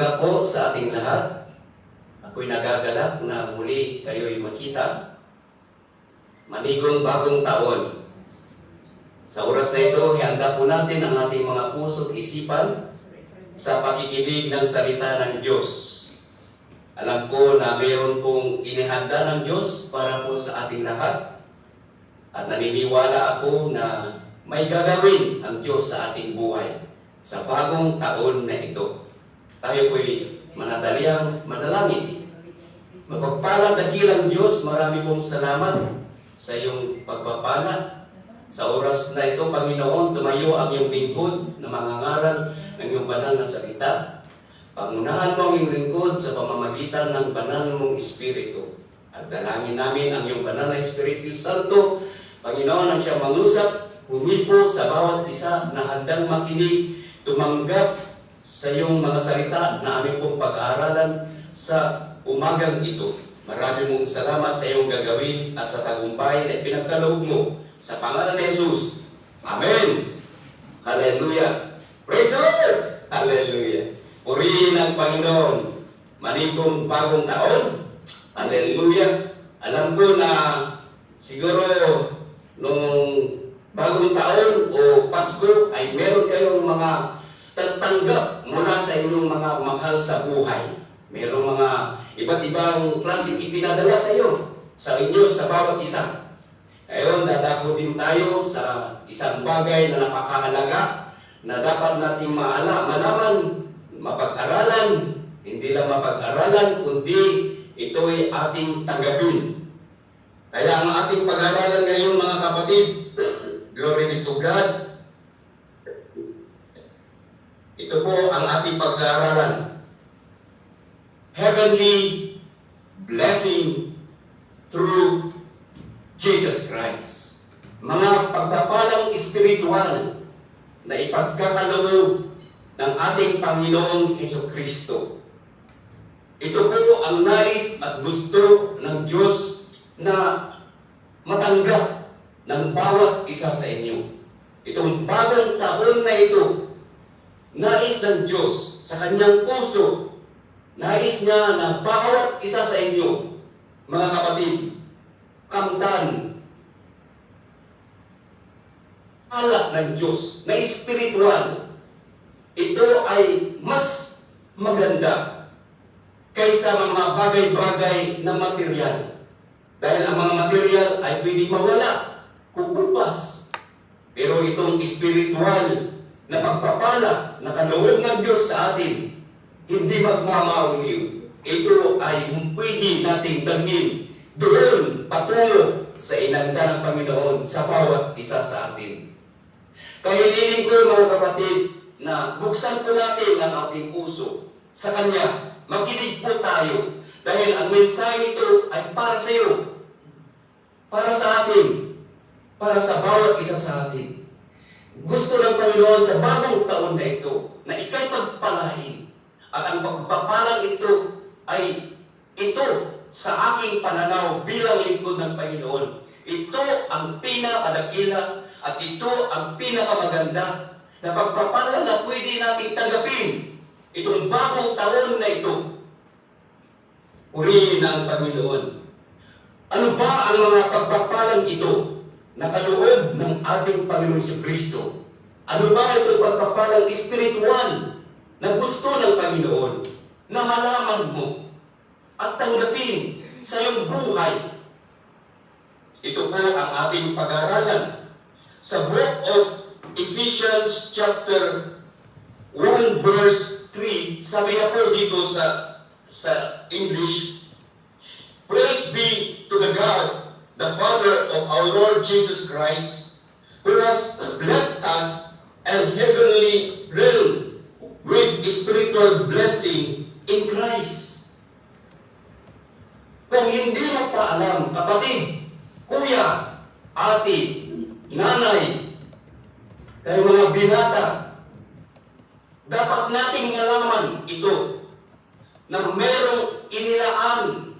umaga po sa ating lahat. Ako'y nagagalak na muli kayo'y makita. Manigong bagong taon. Sa oras na ito, ihanda po natin ang ating mga puso't isipan sa pakikinig ng salita ng Diyos. Alam ko na mayroon pong inihanda ng Diyos para po sa ating lahat. At naniniwala ako na may gagawin ang Diyos sa ating buhay sa bagong taon na ito. Tayo po'y manataliang manalangin. Magpapala dakilang Diyos, marami pong salamat sa iyong pagpapala. Sa oras na ito, Panginoon, tumayo ang iyong lingkod na mangangaral ng iyong banal na salita. Pangunahan mo ang iyong lingkod sa pamamagitan ng banal mong Espiritu. At dalangin namin ang iyong banal na Espiritu Santo, Panginoon, ang siyang mangusap, humipo sa bawat isa na handang makinig, tumanggap sa iyong mga salita na aming pong pag-aaralan sa umagang ito. Marami mong salamat sa iyong gagawin at sa tagumpay na pinagkaloob mo. Sa pangalan ni Jesus. Amen. Hallelujah. Praise the Lord. Hallelujah. Purihin ang Panginoon. Manigong bagong taon. Hallelujah. Alam ko na siguro nung bagong taon o Pasko ay meron kayong mga tatanggap mula sa inyong mga mahal sa buhay. Mayroong mga iba't ibang klaseng ipinadala sa iyo, sa inyo, sa bawat isa. Ngayon, dadako din tayo sa isang bagay na napakahalaga na dapat nating malaman, mapag-aralan, hindi lang mapag-aralan, kundi ito'y ating tanggapin. Kaya ang ating pag-aralan ngayon, mga kapatid, glory be to God. Ito po ang ating pag-aaralan. Heavenly blessing through Jesus Christ. Mga pagpapalang espiritual na ipagkakaloob ng ating Panginoong Jesucristo. Ito po ang nais at gusto ng Diyos na matanggap ng bawat isa sa inyo. Itong bagong taon na ito, nais ng Diyos sa kanyang puso, nais niya na bawat isa sa inyo, mga kapatid, kamtan, alak ng Diyos na espiritual. Ito ay mas maganda kaysa mga bagay-bagay na material. Dahil ang mga material ay pwedeng mawala, kukupas. Pero itong espiritual na pagpapala na kaloob ng Diyos sa atin, hindi magmamauliw. Ito ay pwede nating dalhin doon patungo sa inanda ng Panginoon sa bawat isa sa atin. Kaya hiniling ko, mga kapatid, na buksan po natin ang ating puso sa Kanya. Makinig po tayo dahil ang mensahe ito ay para sa iyo, para sa atin, para sa bawat isa sa atin. Gusto ng Panginoon sa bagong taon na ito na ikay pagpalain. At ang pagpapalang ito ay ito sa aking pananaw bilang lingkod ng Panginoon. Ito ang pinakadakila at ito ang pinakamaganda na pagpapalang na pwede nating tanggapin. Itong bagong taon na ito. Purihin ang Panginoon. Ano ba ang mga pagpapalang ito na kaloob ng ating Panginoon si Kristo? Ano ba itong pagpapalang espiritual na gusto ng Panginoon na malaman mo at tanggapin sa iyong buhay? Ito po ang ating pag-aaralan sa Book of Ephesians chapter 1 verse 3. Sabi nga po dito sa English, "Praise be to the God, the Father of our Lord Jesus Christ, who has blessed us and heavenly realm with spiritual blessing in Christ." Kung hindi mo pa alam, kapatid, kuya, ate, nanay, kayo mga binata, dapat nating nalaman ito na merong inilaan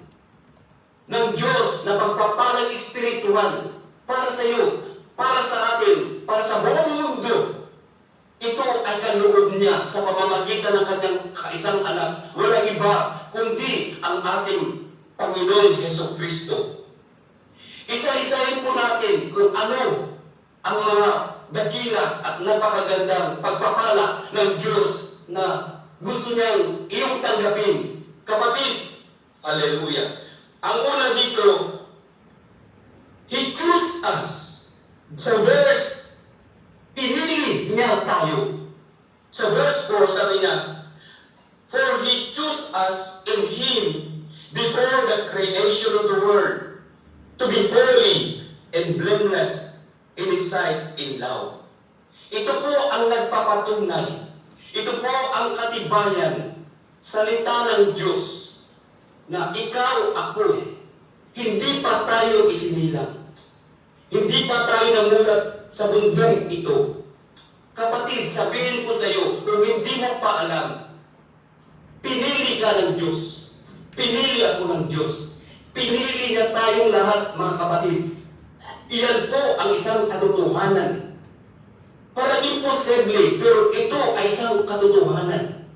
ng Diyos na pagpapalang espiritual para sa iyo, para sa atin, para sa buong mundo. Ito ay kaloob niya sa pamamagitan ng kanyang kaisang anak. Walang iba kundi ang ating Panginoon Hesus Kristo. Isa-isahin po natin kung ano ang mga dakila at napakagandang pagpapala ng Diyos na gusto niyang iyong tanggapin. Kapatid, hallelujah. Ang una dito, He chose us. Sa verse, pinili niya tayo. Sa verse 4, sabi niya, for He chose us in Him before the creation of the world, to be holy and blameless in His sight in love. Ito po ang nagpapatunay. Ito po ang katibayan, salita ng Diyos, na ikaw, ako, hindi pa tayo isinilang. Hindi pa tayo namulat sa mundong ito. Kapatid, sabihin ko sa iyo, kung hindi mo pa alam, pinili ka ng Diyos. Pinili ako ng Diyos. Pinili niya tayong lahat, mga kapatid. Iyan po ang isang katotohanan. Parang imposible, pero ito ay isang katotohanan.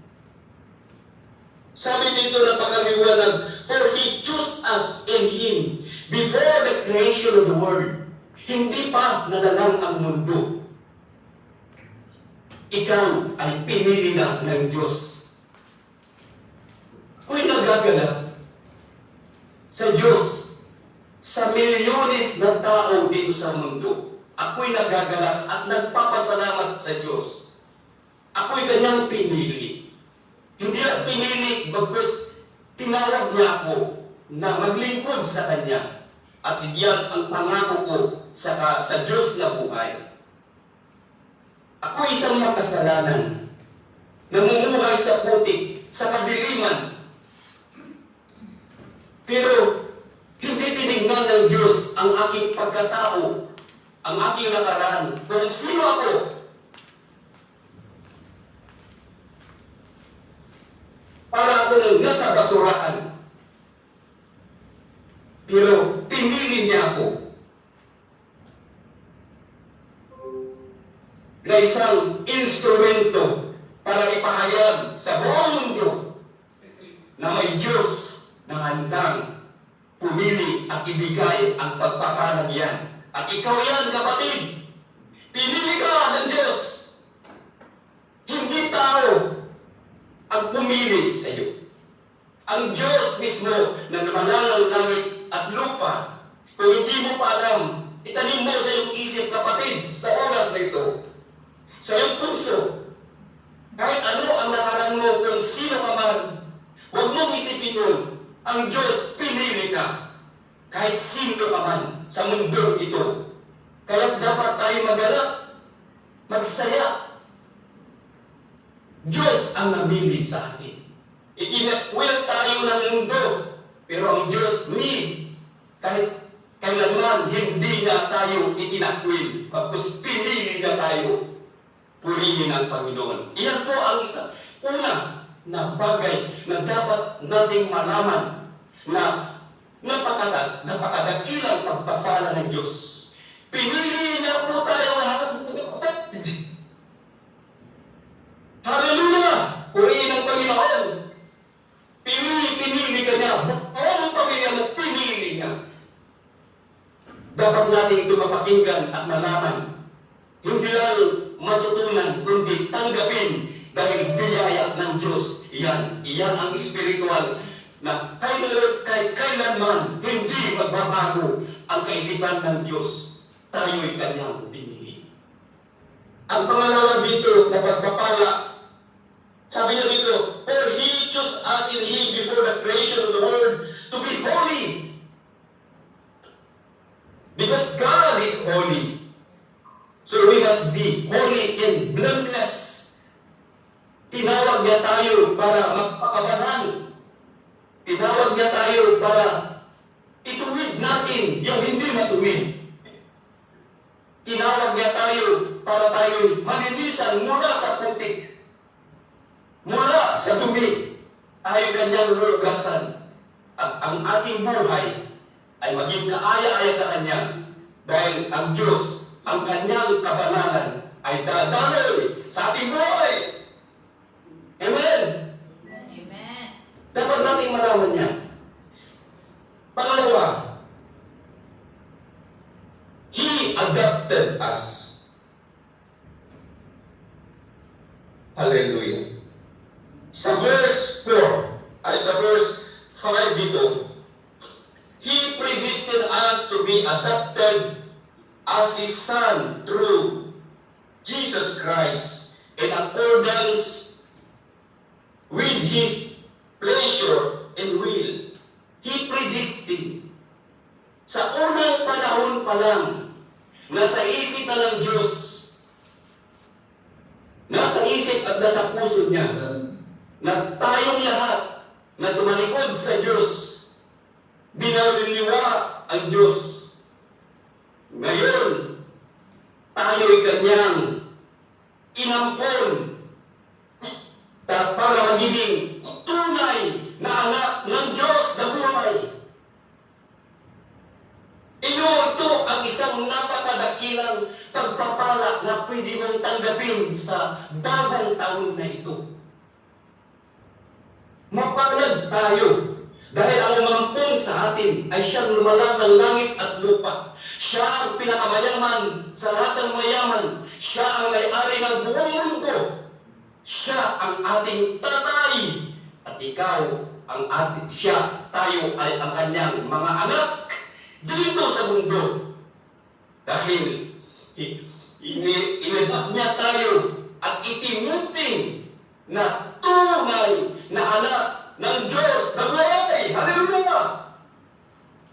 Sabi dito na pakaliwanag, for He chose us in Him before the creation of the world. Hindi pa nalalang ang mundo. Ikaw ay pinili na ng Diyos. Ako'y nagagalak sa Diyos, sa milyones na tao dito sa mundo. Ako'y nagagalak at nagpapasalamat sa Diyos. Ako'y kanyang pinili. Hindi lang pinili bagkus tinawag niya ako na maglingkod sa Kanya. At iyan ang pangako ko sa Diyos na buhay. Ako isang makasalanan, namumuhay sa putik, sa kadiliman. Pero hindi tinignan ng Diyos ang aking pagkatao, ang aking nakaraan, kung sino ako. Para akong nasa basurahan. Pero pinili niya ako na isang instrumento para ipahayag sa buong mundo na may Diyos na handang pumili at ibigay ang pagpapala niyan. At ikaw yan, kapatid. Pinili ka ng Diyos. Hindi tao ang pumili sa iyo. Ang Diyos mismo na namanang ng langit at lupa. Kung hindi mo pa alam, itanim mo sa iyong isip, kapatid, sa oras na ito. Sa iyong puso. Kahit ano ang nakaraan mo, kung sino ka man, huwag mong isipin yun. Ang Diyos pinili ka. Kahit sino ka man sa mundo ito. Kaya dapat tayo magalak, magsaya. Diyos ang namili sa atin. Itinakwil tayo ng mundo. Pero ang Diyos kahit kailanman hindi na tayo itinakwil. Pagkus pinili na tayo. Purihin ang Panginoon. Iyan po ang isa. Una na bagay na dapat nating malaman na napakadakilang pagpapala ng Diyos. Pinili niya po tayo lahat. Hallelujah! Purihin ang Panginoon. Pinili ka niya. Buong pamilya mo, pinili niya. Dapat natin ito mapakinggan at malaman. Hindi lang matutunan, kundi tanggapin dahil biyaya ng Diyos. Iyan ang spiritual na kahit kailanman hindi magbabago ang kaisipan ng Diyos. Tayo'y kanyang pinili. Ang pangalawa dito na pagpapala, sabi niya dito, for He chose us in Him before the creation of the world to be holy. Because God is holy. So we must be holy and blameless. Tinawag niya tayo para magpakabanal. Tinawag niya tayo para ituwid natin yung hindi matuwid. Tinawag niya tayo para tayo malinisan mula sa putik. Mula sa dumi ay kanyang lulugasan. At ang ating buhay ay maging kaaya-aya sa Kanya. Dahil ang Diyos, ang Kanyang kabanalan ay dadaloy sa ating buhay. Amen? Amen. Dapat nating malaman yan. Pangalawa, He adopted us. Hallelujah. Sa verse 4, ay sa verse 5 dito, He predestined us to be adopted as His Son through Jesus Christ in accordance with His pleasure and will. He predestined. Sa unang panahon pa lang, nasa isip na ng Diyos, nasa isip at nasa puso niya, na tayong lahat na tumalikod sa Diyos, binaliliwa ang Diyos. Ngayon, tayo'y kanyang inampon para magiging tunay na anak ng Diyos na buhay. Ito ang isang napakadakilang pagpapala na pwede mong tanggapin sa bagong taon na ito. Mapalad tayo dahil ang umampon sa atin ay siyang lumalang ng langit at lupa. Siya ang pinakamayaman sa lahat ng mayaman. Siya ang may-ari ng buong mundo. Siya ang ating tatay. At ikaw, tayo ay ang kanyang mga anak dito sa mundo. Dahil inedad niya tayo at itinuting na tunay na anak ng Diyos na buhay. Hallelujah!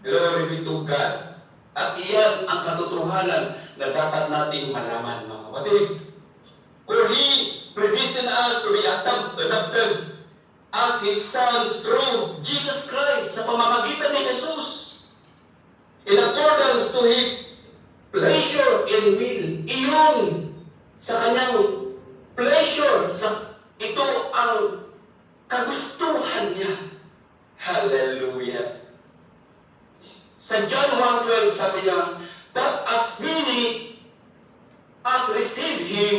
Glory be to God. At iyan ang katotohanan na dapat nating malaman, mga kapatid. For He predestined us to be adopted as His sons through Jesus Christ sa pamamagitan ni Jesus. In accordance to His pleasure and will. Iyon sa kanyang pleasure, ito ang kagustuhan niya. Hallelujah. Sa John 1:12 sabi niya, that as many as receive Him,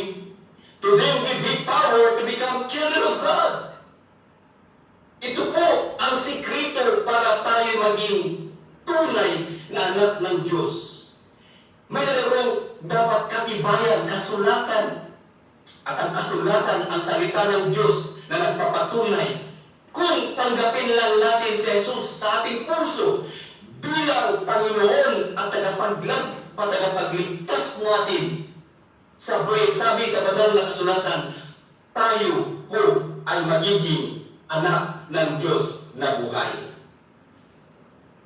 to them give He power to become children of God. Ito po ang sikreto para tayo maging tunay na anak ng Diyos. Mayroong dapat katibayan, kasulatan. At ang kasulatan, ang salita ng Diyos na nagpapatunay. Kung tanggapin lang natin si Jesus sa ating puso bilang Panginoon at tagapagligtas natin. Sabi sa banal na kasulatan, tayo po ay magiging anak ng Diyos na buhay.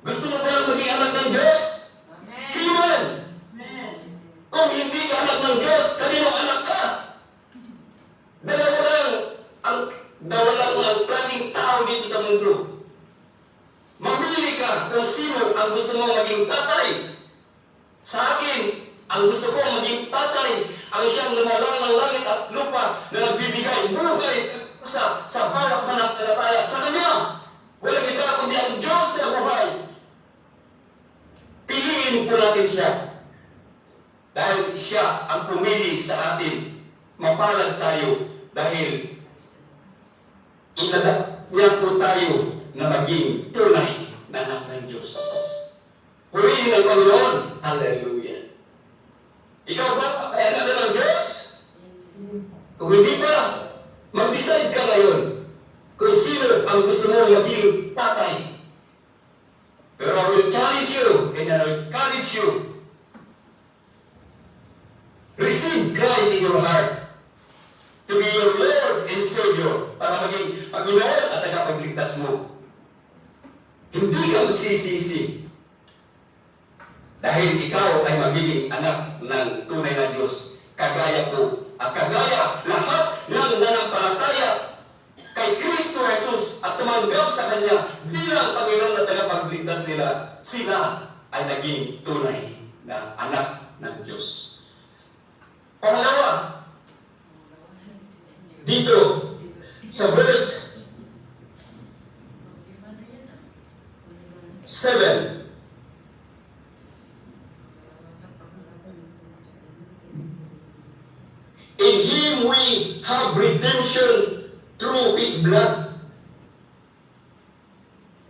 Gusto mo ba lang maging anak ng Diyos? Amen. Kung hindi ka anak ng Diyos, kanino anak ka? Dalawa lang ang klaseng tao dito sa mundo. Mamili ka kung sino ang gusto mo maging tatay. Sa akin, ang gusto ko maging tatay, ang siyang lumalang ng langit at lupa na nagbibigay buhay sa bawat mananampalataya sa Kanya. Walang iba kundi ang Diyos na buhay. Piliin po natin siya. Dahil siya ang pumili sa atin. Mapalad tayo dahil inadak niya po tayo na maging tunay na anak ng Diyos. Purihin ng Panginoon. Hallelujah. Ikaw ba ay anak ng Diyos? Kung hindi pa, mag-decide ka ngayon kung sino ang gusto mo maging tatay. Pero I will challenge you and I will encourage you. Receive Christ in your heart to be your Lord and Savior para maging Panginoon at tagapagligtas mo. Hindi ka magsisisi dahil ikaw ay magiging anak ng tunay na Diyos. Kagaya ko at kagaya lahat ng nanampalataya kay Kristo Jesus at tumanggap sa Kanya bilang Panginoon at tagapagligtas nila, sila ay naging tunay na anak ng Diyos. Pangalawa, dito sa verse 7, in Him we redemption through His blood.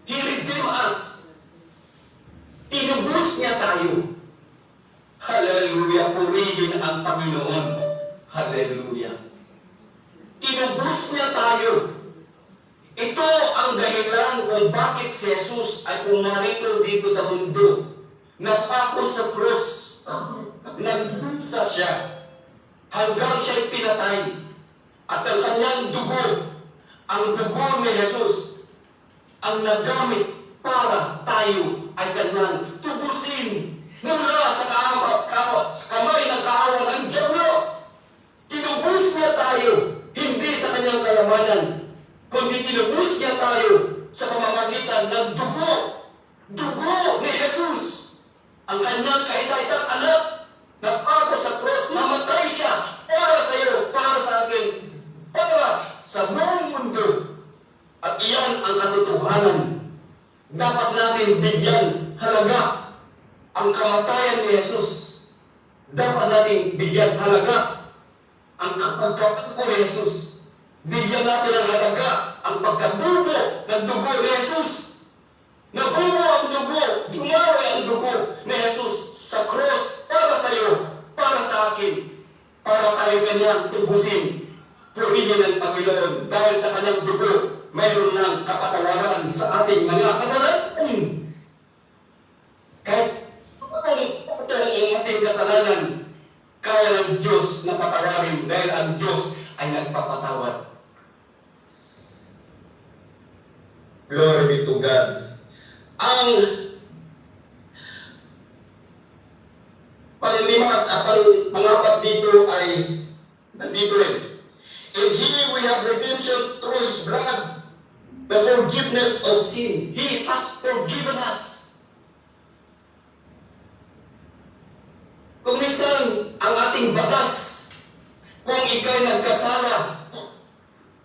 He redeemed us. Tinubos niya tayo. Hallelujah! Purihin ang Panginoon. Hallelujah! Tinubos niya tayo. Ito ang dahilan kung bakit si Jesus ay pumarito dito sa mundo. Napako sa krus. Nagdusa siya. Hanggang siya'y pinatay. At ang kanyang dugo, ang dugo ni Jesus, ang nagamit para tayo ay kanyang tubusin mula sa kamay ng kaawa ng Diablo. Tinubos niya tayo, hindi sa kanyang kayamanan, kundi tinubos niya tayo sa pamamagitan ng dugo. Dugo ni Jesus, ang kanyang kaisa-isang anak, napako sa cross, namatay siya para sa iyo, para sa akin, para sa buong mundo. At iyan ang katotohanan. Dapat natin bigyan halaga ang kamatayan ni Jesus. Dapat natin bigyan halaga ang pagkapako ni Jesus. Bigyan natin ang halaga ang pagkabubo ng dugo ni Jesus. Nabubo ang dugo, dumawi ang dugo ni Jesus sa cross para sa iyo, para sa akin, para tayo kanyang tubusin. Purihin ng Panginoon dahil sa kanyang dugo, mayroon ng kapatawaran sa ating mga kasalanan. Kahit ito ang ating kasalanan, kaya ng Diyos na patawarin dahil ang Diyos ay nagpapatawad. Glory be to God. Ang pangapat dito ay nandito rin. In Him we have redemption through His blood, the forgiveness of sin. He has forgiven us. Kung minsan ang ating batas, kung ikay nagkasala,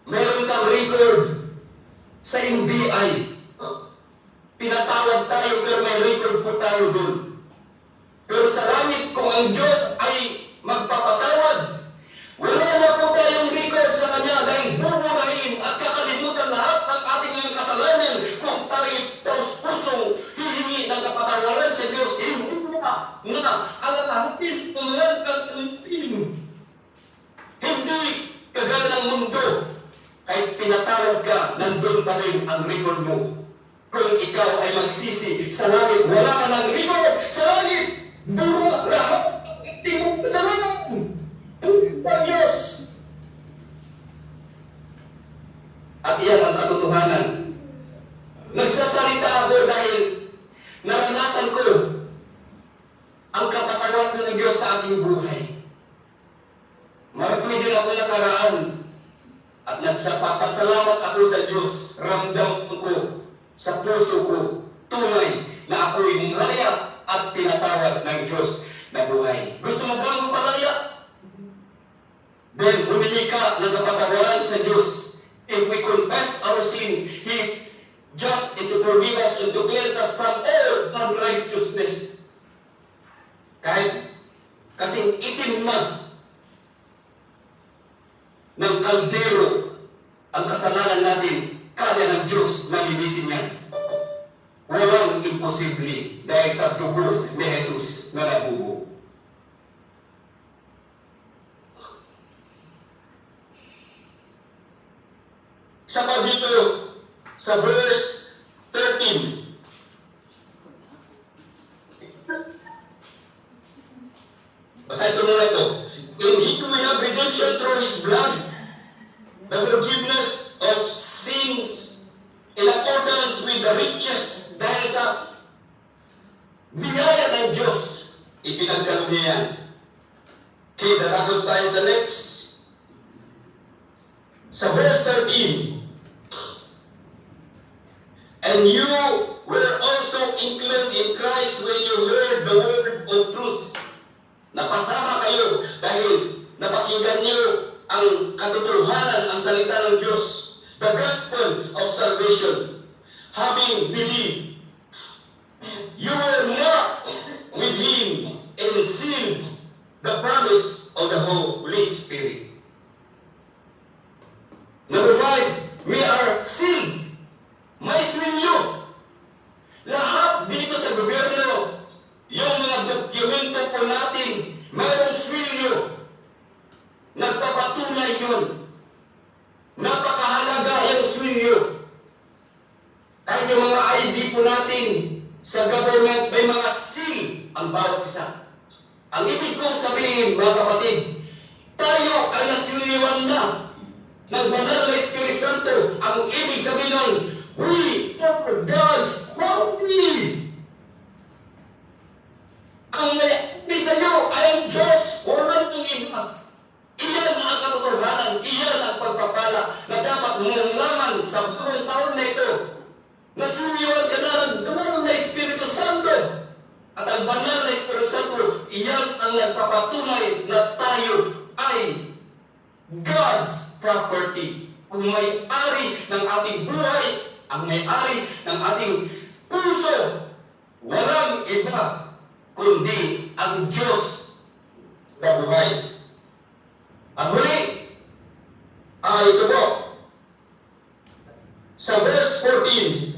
meron kang record sa NBI. Pinatawad tayo pero may record po tayo dun. Pero sa langit, kung ang Diyos ay magpapatawad, wala na po tayong record sa Kanya dahil buburahin at kakalimutan lahat ng ating mga kasalanan kung tayo taos-pusong hihingi ng kapatawaran sa Diyos. Hindi na alalahatin kung lang kakalimutin. Hindi kagaya ng mundo. Kahit pinatawad ka, nandun pa rin ang record mo. Kung ikaw ay magsisi sa langit, wala ka ng record sa langit. Duro lahat ang itimong kasalanan. Ang Diyos. At iyan ang katotohanan. Nagsasalita ako dahil naranasan ko ang kapatawaran ng Diyos sa aking buhay. Marami din ako nakaraan at nagsapapasalamat ako sa Diyos. Ramdam ko sa puso ko tunay na ako'y malaya at pinatawad ng Diyos na buhay. Gusto mo bang mapalaya? Then, humingi ka ng kapatawaran sa Diyos. If we confess our sins, He is just and to forgive us and to cleanse us from all unrighteousness. Kahit kasing itim na ng kaldero ang kasalanan natin, kaya ng Diyos na linisin yan. Walang imposible dahil sa dugo ni Jesus na nabubo. Saka dito sa verse 13. Basahin ko muna ito. In Him we have redemption through His blood, the forgiveness of sins in accordance with the riches. Dahil sa biyaya ng Diyos, ipinagkaloob niya yan. Okay, tatapos tayo sa next. Sa verse 13. And you were also included in Christ when you heard the word of truth. Napasama kayo dahil napakinggan niyo ang katotohanan, ang salita ng Diyos, the gospel of salvation. Having believed, you were marked with Him and sealed the promise of the Holy Spirit. po natin sa government, may mga seal ang bawat isa. Ang ibig kong sabihin, mga kapatid, tayo ay nasiliwan na ng banal na Espiritu Santo. Ang ibig sabihin nun, we are God's property. Ang ibig sa iyo ay ang Diyos, walang itong iba. Iyan ang katotohanan, iyan ang pagpapala na dapat mong laman sa buong taon na ito. Nasiliwan ka na ng banal na Espiritu Santo. At ang banal na Espiritu Santo, iyan ang nagpapatunay na tayo ay God's property. Ang may-ari ng ating buhay, ang may-ari ng ating puso, walang iba kundi ang Diyos na buhay. Ang huli ay ito po. Sa verse 14,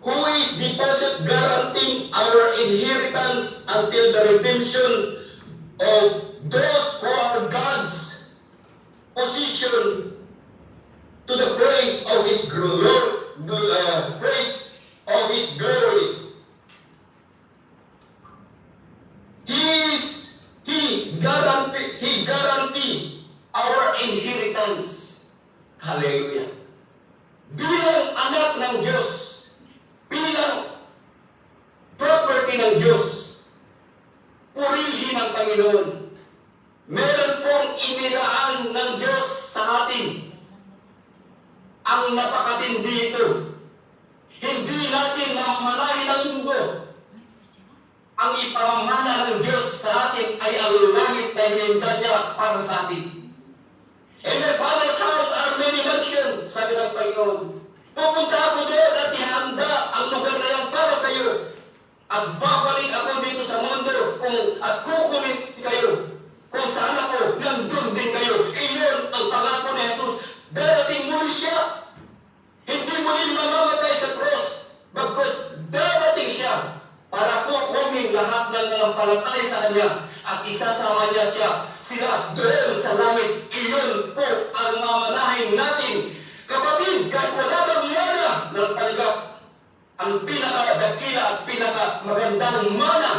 who is deposit guaranteeing our inheritance until the redemption of those who are God's position to the praise of His glory, praise of His glory. He guarantee our inheritance. Hallelujah. Bilang anak ng Diyos, bilang property ng Diyos, purihin ang Panginoon. Meron pong iniraan ng Diyos sa atin. Ang napakatindi ito. Hindi natin namamanahin ang mundo. Ang ipamamana ng Diyos sa atin ay ang langit na hininda niya para sa atin. In my Father's house are many mansions, sabi ng Panginoon. Pupunta ako doon at ihanda ang lugar na yan para sa iyo. At babalik ako dito sa mundo at kukunin kayo. Kung saan ako, nandun din kayo. Iyon ang pangako ni Jesus. Darating muli siya. Hindi muli mamamatay sa cross. Bagkus darating siya para kukunin lahat ng nanampalatay sa Kanya at isasama niya sila doon sa langit. Iyon po ang mamanahin natin. Kapatid, kahit wala kang mana ng tanggap, ang pinaka-dakila at pinaka-magandang mana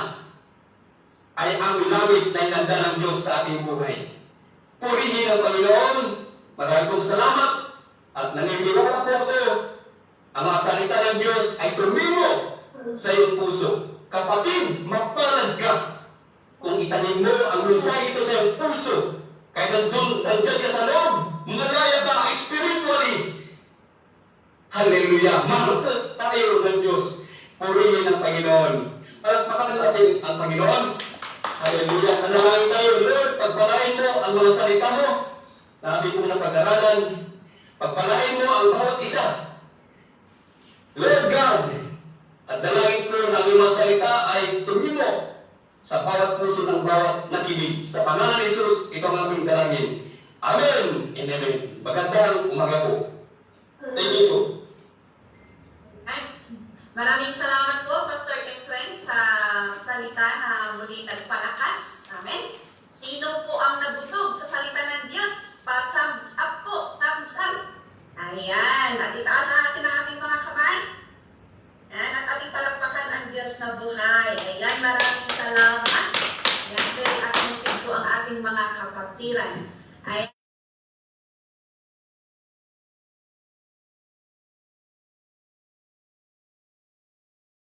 ay ang langit na inanda ng Diyos sa ating buhay. Purihin ang Panginoon. Maraming pong salamat at naniniwala po ako ang mga salita ng Diyos ay tumimo sa iyong puso. Kapatid, mapalad ka kung itanim mo ang mensahe ito sa iyong puso. Kaya nandyan ka sa loob, malaya ka spiritually. Hallelujah! Mahal tayo ng Diyos. Purihin ang Panginoon. Palakpakan natin ang Panginoon. Hallelujah! Manalangin tayo, Lord, pagpalain mo ang mga salita mo na ating kong napag-aralan. Pagpalain mo ang bawat isa. Lord God, at dalangin ko na ang mga salita ay tumimo sa bawat puso ng bawat nakinig. Sa pangalan ni Jesus, ito ang aming dalangin. Amen and amen. Magandang umaga po. Thank you. Maraming salamat po, Pastor Efren, sa salita na muli nagpalakas. Amen. Sino po ang nabusog sa salita ng Diyos? Pa-thumbs up po. Thumbs up. Ayan. At itaas natin ang ating mga kamay. Ayan. At ating palakpakan ang Diyos na buhay. Ayan. Maraming salamat. Ayan. Very attentive po ang ating mga kapatiran. Ayan.